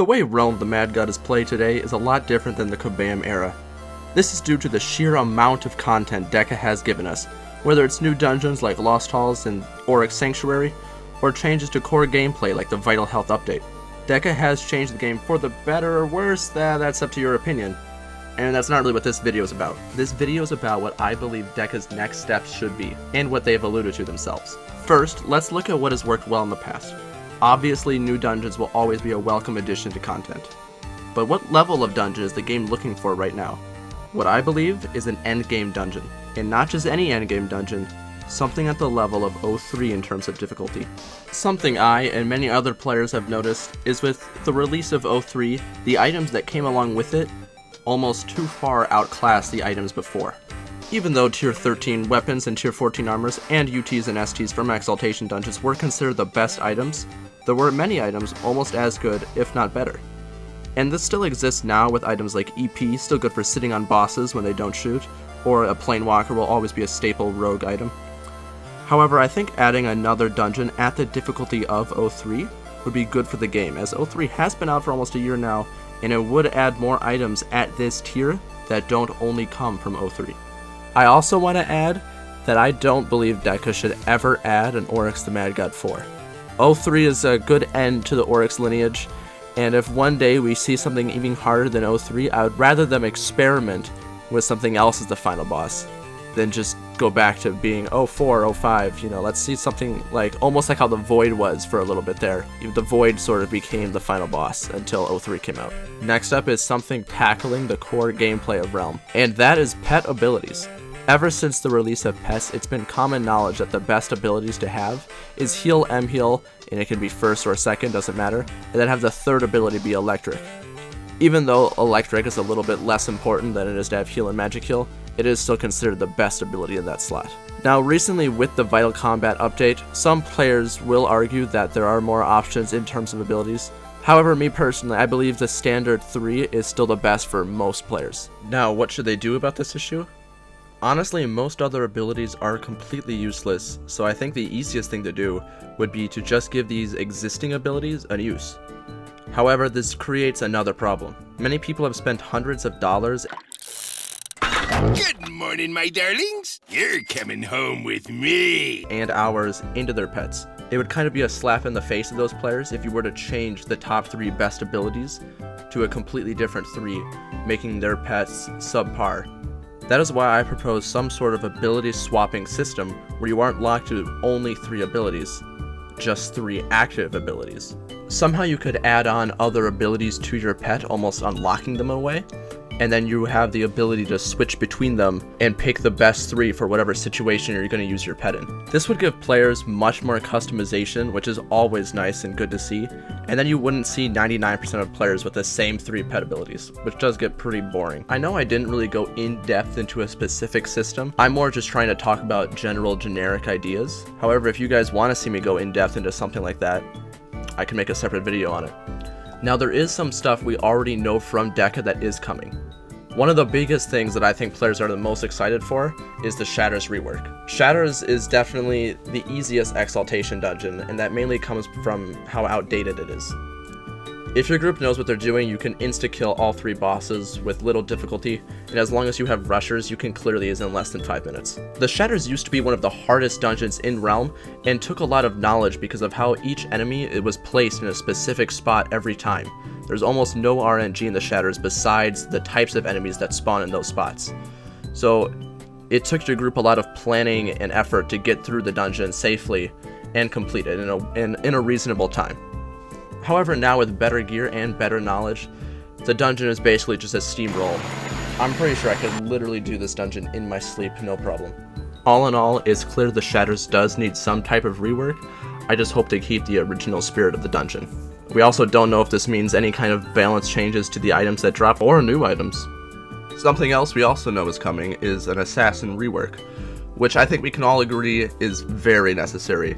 The way Realm the Mad God is played today is a lot different than the Kabam era. This is due to the sheer amount of content Deca has given us, whether it's new dungeons like Lost Halls and Oryx Sanctuary, or changes to core gameplay like the Vital Health update. Deca has changed the game for the better or worse, that's up to your opinion. And that's not really what this video is about. This video is about what I believe Deca's next steps should be, and what they've alluded to themselves. First, let's look at what has worked well in the past. Obviously, new dungeons will always be a welcome addition to content. But what level of dungeon is the game looking for right now? What I believe is an endgame dungeon. And not just any endgame dungeon, something at the level of 03 in terms of difficulty. Something I and many other players have noticed is with the release of 03, the items that came along with it almost too far outclass the items before. Even though tier 13 weapons and tier 14 armors and UTs and STs from Exaltation dungeons were considered the best items, there were many items almost as good, if not better. And this still exists now with items like EP, still good for sitting on bosses when they don't shoot, or a Planewalker will always be a staple rogue item. However, I think adding another dungeon at the difficulty of 03 would be good for the game, as 03 has been out for almost a year now, and it would add more items at this tier that don't only come from 03. I also want to add that I don't believe Deca should ever add an Oryx the Mad God 4. 03 is a good end to the Oryx lineage, and if one day we see something even harder than 03, I would rather them experiment with something else as the final boss than just go back to being 04, 05, let's see something like, almost like how the Void was for a little bit there. The Void sort of became the final boss until 03 came out. Next up is something tackling the core gameplay of Realm, and that is pet abilities. Ever since the release of pets, it's been common knowledge that the best abilities to have is heal, M-heal, and it can be first or second, doesn't matter, and then have the third ability be electric. Even though electric is a little bit less important than it is to have heal and magic heal, it is still considered the best ability in that slot. Now recently with the Vital Combat update, some players will argue that there are more options in terms of abilities. However, me personally, I believe the standard 3 is still the best for most players. Now, what should they do about this issue? Honestly, most other abilities are completely useless, so I think the easiest thing to do would be to just give these existing abilities a use. However, this creates another problem. Many people have spent hundreds of dollars. Good morning, my darlings. You're coming home with me. And hours into their pets. It would kind of be a slap in the face of those players if you were to change the top 3 best abilities to a completely different 3, making their pets subpar. That is why I propose some sort of ability swapping system where you aren't locked to only 3 abilities, just 3 active abilities. Somehow you could add on other abilities to your pet, almost unlocking them away, and then you have the ability to switch between them and pick the best 3 for whatever situation you're going to use your pet in. This would give players much more customization, which is always nice and good to see, and then you wouldn't see 99% of players with the same 3 pet abilities, which does get pretty boring. I know I didn't really go in depth into a specific system. I'm more just trying to talk about general generic ideas. However, if you guys want to see me go in depth into something like that, I can make a separate video on it. Now there is some stuff we already know from Deca that is coming. One of the biggest things that I think players are the most excited for is the Shatters rework. Shatters is definitely the easiest Exaltation dungeon, and that mainly comes from how outdated it is. If your group knows what they're doing, you can insta-kill all 3 bosses with little difficulty, and as long as you have rushers, you can clear these in less than 5 minutes. The Shatters used to be one of the hardest dungeons in Realm, and took a lot of knowledge because of how each enemy was placed in a specific spot every time. There's almost no RNG in the Shatters besides the types of enemies that spawn in those spots. So it took your group a lot of planning and effort to get through the dungeon safely and complete it in a reasonable time. However, now with better gear and better knowledge, the dungeon is basically just a steamroll. I'm pretty sure I could literally do this dungeon in my sleep, no problem. All in all, it's clear the Shatters does need some type of rework. I just hope they keep the original spirit of the dungeon. We also don't know if this means any kind of balance changes to the items that drop or new items. Something else we also know is coming is an Assassin rework, which I think we can all agree is very necessary.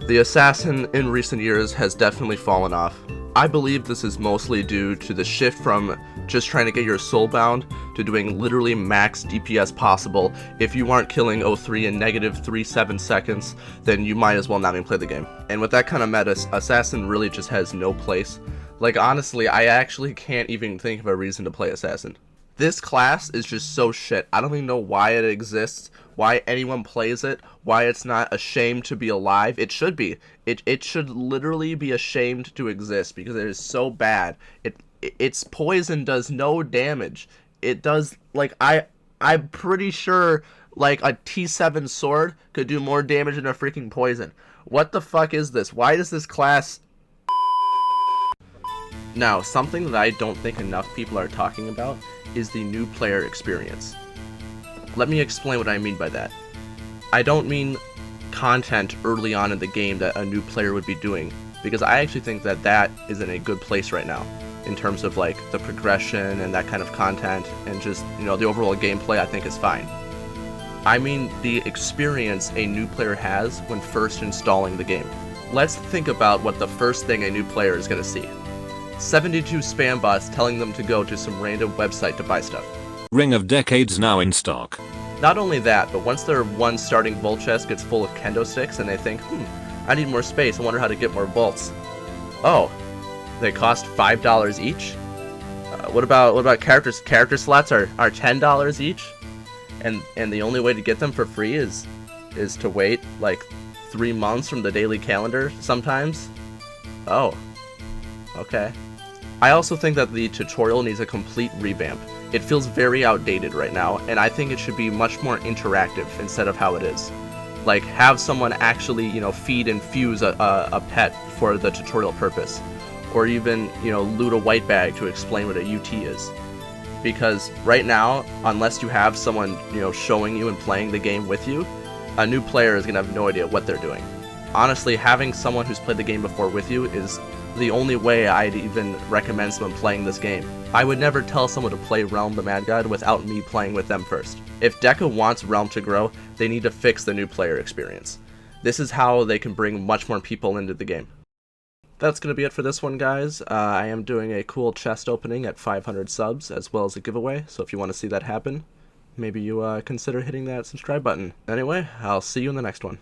The Assassin in recent years has definitely fallen off. I believe this is mostly due to the shift from just trying to get your soul bound to doing literally max DPS possible. If you aren't killing 03 in -3.7 seconds, then you might as well not even play the game. And with that kind of meta, Assassin really just has no place. Like, honestly, I actually can't even think of a reason to play Assassin. This class is just so shit. I don't even know why it exists, why anyone plays it, why it's not ashamed to be alive. It should be. It should literally be ashamed to exist because it is so bad. Its poison does no damage. It does, like, I'm pretty sure, like, a T7 sword could do more damage than a freaking poison. What the fuck is this? Why does this class... Now, something that I don't think enough people are talking about is the new player experience. Let me explain what I mean by that. I don't mean content early on in the game that a new player would be doing, because I actually think that that is in a good place right now in terms of like the progression and that kind of content, and just, you know, the overall gameplay I think is fine. I mean the experience a new player has when first installing the game. Let's think about what the first thing a new player is going to see. 72 spam bots telling them to go to some random website to buy stuff. Ring of Decades now in stock. Not only that, but once their one starting vault chest gets full of kendo sticks and they think, I need more space, I wonder how to get more vaults. Oh, they cost $5 each? What about characters? Character slots are $10 each? And the only way to get them for free is to wait like 3 months from the daily calendar sometimes? Oh, okay. I also think that the tutorial needs a complete revamp. It feels very outdated right now, and I think it should be much more interactive instead of how it is. Like, have someone actually, you know, feed and fuse a pet for the tutorial purpose. Or even, you know, loot a white bag to explain what a UT is. Because right now, unless you have someone, you know, showing you and playing the game with you, a new player is going to have no idea what they're doing. Honestly, having someone who's played the game before with you is the only way I'd even recommend someone playing this game. I would never tell someone to play Realm the Mad God without me playing with them first. If Deca wants Realm to grow, they need to fix the new player experience. This is how they can bring much more people into the game. That's going to be it for this one, guys. I am doing a cool chest opening at 500 subs, as well as a giveaway, so if you want to see that happen, maybe you consider hitting that subscribe button. Anyway, I'll see you in the next one.